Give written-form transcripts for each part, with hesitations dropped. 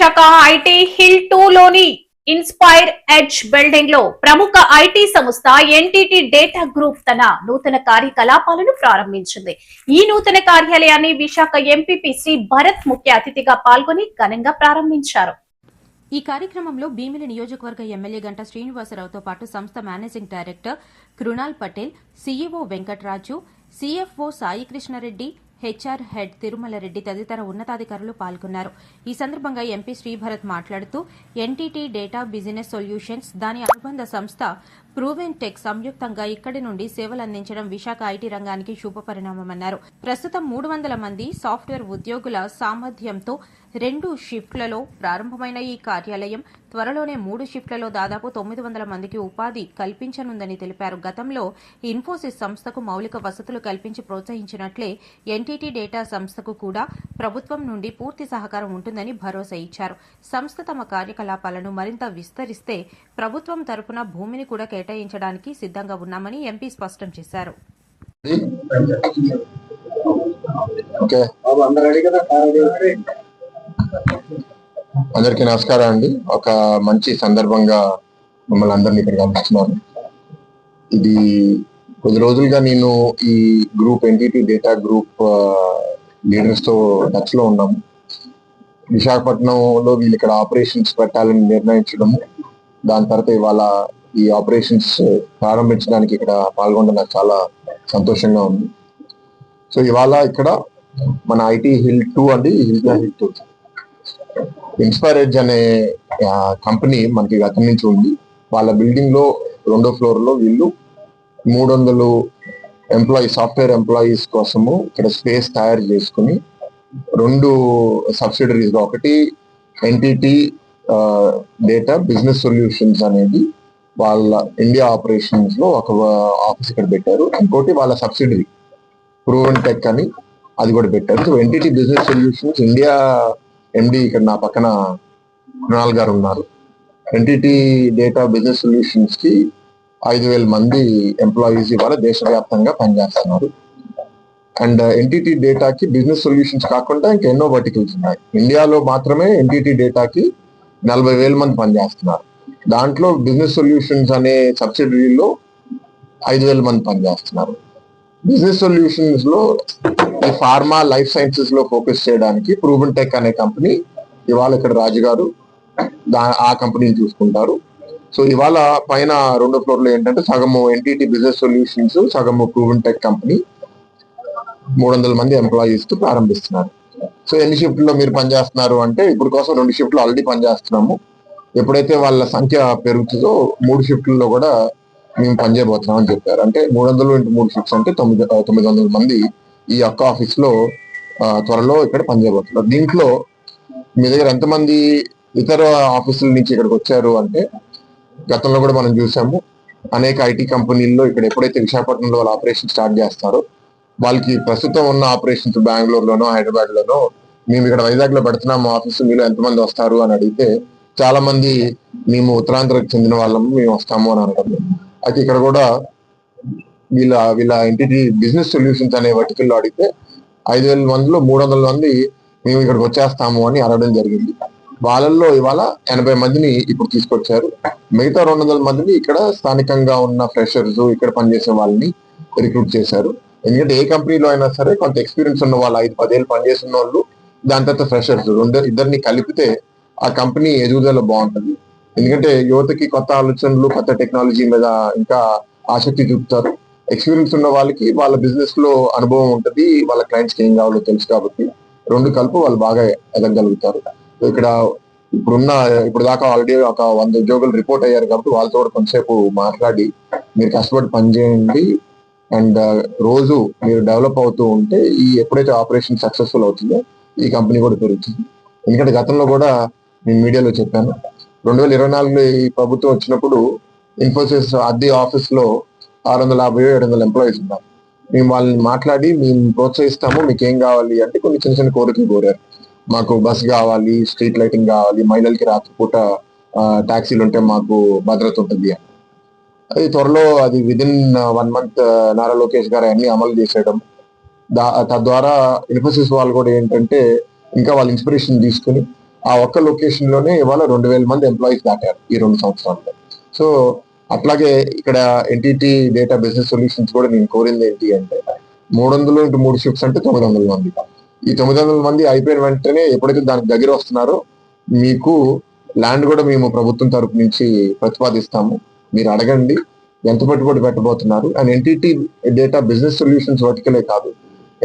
Visakha IT hill 2 లోని inspire edge building లో ప్రముఖ ఐటీ సంస్థ ఎన్టీటీ డేటా గ్రూప్ తన నూతన కార్యకలాపాలను ప్రారంభించింది. ఈ నూతన కార్యాలయాన్ని విశాఖ ఎంపీపీ శ్రీ భరత్ ముఖ్య అతిథిగా పాల్గొని ఘనంగా ప్రారంభించారు. ఈ కార్యక్రమంలో భీమిలి నియోజకవర్గ ఎమ్మెల్యే గంటా శ్రీనివాసరావుతో పాటు సంస్థ managing director Krunal Patel, CEO Venkatraju, CFO Sai Krishna Reddy, HR head Tirumala Reddy తదితర ఉన్నతాధికారులు పాల్గొన్నారు. ఈ సందర్భంగా ఎంపీ శ్రీభరత్ మాట్లాడుతూ ఎన్టీటీ డేటా బిజినెస్ సొల్యూషన్స్, దాని అనుబంధ సంస్థ ప్రూవెన్ టెక్ సంయుక్తంగా ఇక్కడి నుండి సేవలందించడం విశాఖ ఐటీ రంగానికి శుభపరిణామమన్నారు. ప్రస్తుతం 300 మంది సాఫ్ట్వేర్ ఉద్యోగుల సామర్థ్యంతో 2 షిఫ్ట్లలో ప్రారంభమైన ఈ కార్యాలయం త్వరలోనే 3 షిఫ్ట్లలో దాదాపు 900 మందికి ఉపాధి కల్పించనుందని తెలిపారు. గతంలో ఇన్ఫోసిస్ సంస్థకు మౌలిక వసతులు కల్పించి ప్రోత్సహించినట్లే ఎన్టీటీ డేటా సంస్థకు కూడా ప్రభుత్వం నుండి పూర్తి సహకారం ఉంటుందని భరోసా ఇచ్చారు. సంస్థ తమ కార్యకలాపాలను మరింత విస్తరిస్తే ప్రభుత్వం తరపున భూమిని కూడా కేటాయించడానికి సిద్ధంగా ఉన్నామని ఎంపీ స్పష్టం చేశారు. అందరికీ నమస్కారం అండి. ఒక మంచి సందర్భంగా మిమ్మల్ని అందరినీ ఇక్కడ కలుస్తున్నాను. ఇది కొద్ది రోజులుగా నేను ఈ group NTT data group leaders తో టచ్ లో ఉన్నాము. విశాఖపట్నంలో వీళ్ళు ఇక్కడ ఆపరేషన్స్ పెట్టాలని నిర్ణయించడము, దాని తర్వాత ఇవాళ ఈ ఆపరేషన్స్ ప్రారంభించడానికి ఇక్కడ పాల్గొనడం నాకు చాలా సంతోషంగా ఉంది. సో ఇవాళ ఇక్కడ మన ఐటీ హిల్ 2 అండి, హిల్ 2 ఇన్స్పైర్ ఎడ్జ్ అనే కంపెనీ మనకి గతం నుంచి ఉంది. వాళ్ళ బిల్డింగ్ లో 2వ ఫ్లోర్ లో వీళ్ళు 300 ఎంప్లాయీస్, సాఫ్ట్వేర్ ఎంప్లాయీస్ కోసము ఇక్కడ స్పేస్ తయారు చేసుకుని 2 సబ్సిడరీస్ గా, ఒకటి ఎన్టీటీ డేటా బిజినెస్ సొల్యూషన్స్ అనేది వాళ్ళ ఇండియా ఆపరేషన్స్ లో ఒక ఆఫీస్ ఇక్కడ పెట్టారు. ఇంకోటి వాళ్ళ సబ్సిడరీ ప్రూవెన్ టెక్ అని అది కూడా పెట్టారు. So NTT business solutions India ఎండి ఇక్కడ నా పక్కన కృణాల్ గారు ఉన్నారు. ఎన్టీటీ డేటా బిజినెస్ సొల్యూషన్స్ కి 5,000 మంది ఎంప్లాయీస్ ఇవాళ దేశవ్యాప్తంగా పనిచేస్తున్నారు. అండ్ ఎన్టీటీ డేటాకి బిజినెస్ సొల్యూషన్స్ కాకుండా ఇంకా ఎన్నో వర్టికల్స్ ఉన్నాయి. ఇండియాలో మాత్రమే ఎన్టీటీ డేటాకి 40,000 మంది పనిచేస్తున్నారు. దాంట్లో బిజినెస్ సొల్యూషన్స్ అనే సబ్సిడరీలో 5,000 మంది పనిచేస్తున్నారు. బిజినెస్ సొల్యూషన్స్ లో ఈ ఫార్మా, లైఫ్ సైన్సెస్ లో ఫోకస్ చేయడానికి ప్రూవెన్ టెక్ అనే కంపెనీ ఇవాళ ఇక్కడ రాజు గారు ఆ కంపెనీని చూసుకుంటారు. సో ఇవాళ పైన 2వ ఫ్లోర్ లో ఏంటంటే సగము ఎన్టీటీ బిజినెస్ సొల్యూషన్స్, సగము ప్రూవెన్ టెక్ కంపెనీ 300 మంది ఎంప్లాయీస్ తో ప్రారంభిస్తున్నారు. సో ఎన్ని షిఫ్ట్లో మీరు పనిచేస్తున్నారు అంటే ఇప్పుడు కోసం 2 షిఫ్ట్లు ఆల్రెడీ పనిచేస్తున్నాము. ఎప్పుడైతే వాళ్ళ సంఖ్య పెరుగుతుందో 3 షిఫ్ట్లలో కూడా మేము పనిచేయబోతున్నాం అని చెప్పారు. అంటే 300 × 3 షిఫ్ట్స్ అంటే 900 మంది ఈ ఒక్క ఆఫీస్ లో త్వరలో ఇక్కడ పనిచేయబోతున్నారు. దీంట్లో మీ దగ్గర ఎంతమంది ఇతర ఆఫీసుల నుంచి ఇక్కడికి వచ్చారు అంటే, గతంలో కూడా మనం చూసాము అనేక ఐటీ కంపెనీల్లో ఇక్కడ ఎప్పుడైతే విశాఖపట్నంలో వాళ్ళ ఆపరేషన్ స్టార్ట్ చేస్తారో వాళ్ళకి ప్రస్తుతం ఉన్న ఆపరేషన్స్ బెంగళూరులోనో, హైదరాబాద్ లోనో మేము ఇక్కడ వైజాగ్ లో పెడుతున్నాము ఆఫీసు, మీలో ఎంతమంది వస్తారు అని అడిగితే చాలా మంది మేము ఉత్తరాంధ్రకు చెందిన వాళ్ళము, మేము వస్తాము అని అంటారు. అయితే ఇక్కడ కూడా వీళ్ళ ఎన్టీటీ బిజినెస్ సొల్యూషన్స్ అనే వర్టికల్లో అడిగితే 5,000 మందిలో 300 మంది మేము ఇక్కడికి వచ్చేస్తాము అని అడగడం జరిగింది. వాళ్ళల్లో ఇవాళ 80 మందిని ఇప్పుడు తీసుకొచ్చారు. మిగతా 200 మందిని ఇక్కడ స్థానికంగా ఉన్న ఫ్రెషర్స్, ఇక్కడ పనిచేసే వాళ్ళని రిక్రూట్ చేశారు. ఎందుకంటే ఏ కంపెనీలో అయినా సరే కొంత ఎక్స్పీరియన్స్ ఉన్న వాళ్ళు, 5-10 ఏళ్ళు పనిచేసిన వాళ్ళు, దాని తర్వాత ఫ్రెషర్స్, ఇద్దరిని కలిపితే ఆ కంపెనీ ఎదుగుదల బాగుంటుంది. ఎందుకంటే యువతకి కొత్త ఆలోచనలు, కొత్త టెక్నాలజీ మీద ఇంకా ఆసక్తి చూపుతారు. ఎక్స్పీరియన్స్ ఉన్న వాళ్ళకి వాళ్ళ బిజినెస్ లో అనుభవం ఉంటుంది, వాళ్ళ క్లయింట్స్ కి ఏం కావాలో తెలుసు కాబట్టి 2 కలిపి వాళ్ళు బాగా ఎదగలుగుతారు. ఇక్కడ ఇప్పుడు దాకా ఆల్రెడీ ఒక 100 ఉద్యోగులు రిపోర్ట్ అయ్యారు కాబట్టి వాళ్ళతో కూడా కొంతసేపు మాట్లాడి మీరు కష్టపడి పనిచేయండి అండ్ రోజు మీరు డెవలప్ అవుతూ ఉంటే ఎప్పుడైతే ఆపరేషన్ సక్సెస్ఫుల్ అవుతుందో ఈ కంపెనీ కూడా పెరుగుతుంది. ఎందుకంటే గతంలో కూడా నేను మీడియాలో చెప్పాను, 2024లో ఈ ప్రభుత్వం వచ్చినప్పుడు ఇన్ఫోసిస్ అద్దె ఆఫీస్ లో 650-700 ఎంప్లాయీస్ ఉన్నారు. మేము వాళ్ళని మాట్లాడి మేము ప్రోత్సహిస్తాము, మీకు ఏం కావాలి అంటే కొన్ని చిన్న చిన్న కోరికలు కోరారు. మాకు బస్ కావాలి, స్ట్రీట్ లైటింగ్ కావాలి, మహిళలకి రాత్రిపూట ట్యాక్సీలు ఉంటే మాకు భద్రత ఉంటుంది అని. అది త్వరలో అది విదిన్ 1 మంత్ నారా లోకేష్ గారు అన్ని అమలు చేసేయడం, తద్వారా ఇన్ఫోసిస్ వాళ్ళు కూడా ఏంటంటే ఇంకా వాళ్ళ ఇన్స్పిరేషన్ తీసుకుని ఆ ఒక్క లొకేషన్ లోనే ఇవాళ 2,000 మంది ఎంప్లాయీస్ దాటారు ఈ 2 సంవత్సరాల్లో. సో అట్లాగే ఇక్కడ ఎన్టీటీ డేటా బిజినెస్ సొల్యూషన్స్ కూడా నేను కోరింది ఏంటి అంటే 300 into 3 షిఫ్ట్స్ అంటే 900 మంది. ఈ 900 మంది అయిపోయిన వెంటనే ఎప్పుడైతే దానికి దగ్గర వస్తున్నారో మీకు ల్యాండ్ కూడా మేము ప్రభుత్వం తరపు నుంచి ప్రతిపాదిస్తాము. మీరు అడగండి ఎంత పెట్టుబడి పెట్టబోతున్నారు. And NTT Data Business Solutions వర్టికలే కాదు,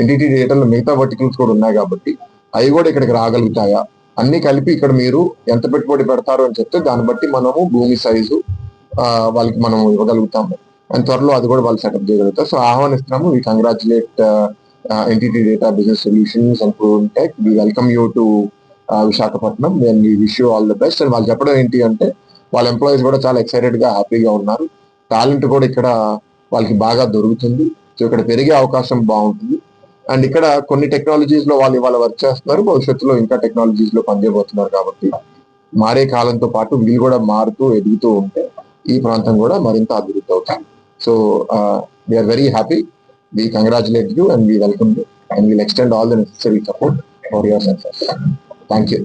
ఎన్టీటీ డేటాలో మిగతా వర్టికల్స్ కూడా ఉన్నాయి కాబట్టి అవి కూడా ఇక్కడికి రాగలుగుతాయా అన్ని కలిపి ఇక్కడ మీరు ఎంత పెట్టుబడి పెడతారు అని చెప్తే దాన్ని బట్టి మనము భూమి సైజు వాళ్ళకి మనం ఇవ్వగలుగుతాము. అండ్ త్వరలో అది కూడా వాళ్ళు సెటప్ చేయగలుగుతారు. సో ఆహ్వానిస్తున్నాము. We congratulate NTT Data Business Solutions and tech. We welcome you to Visakhapatnam. Then we wish you all the best. And వాళ్ళు చెప్పడం ఏంటి అంటే వాళ్ళ ఎంప్లాయీస్ కూడా చాలా ఎక్సైటెడ్ గా హ్యాపీగా ఉన్నారు. టాలెంట్ కూడా ఇక్కడ వాళ్ళకి బాగా దొరుకుతుంది. సో ఇక్కడ పెరిగే అవకాశం బాగుంటుంది. అండ్ ఇక్కడ కొన్ని టెక్నాలజీస్ లో వాళ్ళు ఇవాళ వర్క్ చేస్తున్నారు, భవిష్యత్తులో ఇంకా టెక్నాలజీస్ లో పనిచేయబోతున్నారు. కాబట్టి మారే కాలంతో పాటు వీళ్ళు కూడా మారుతూ ఎదుగుతూ ఉంటే ఈ ప్రాంతం కూడా మరింత అభివృద్ధి అవుతుంది. So we are very happy. We congratulate you and we welcome you and will extend all the necessary support for your success. Thank you.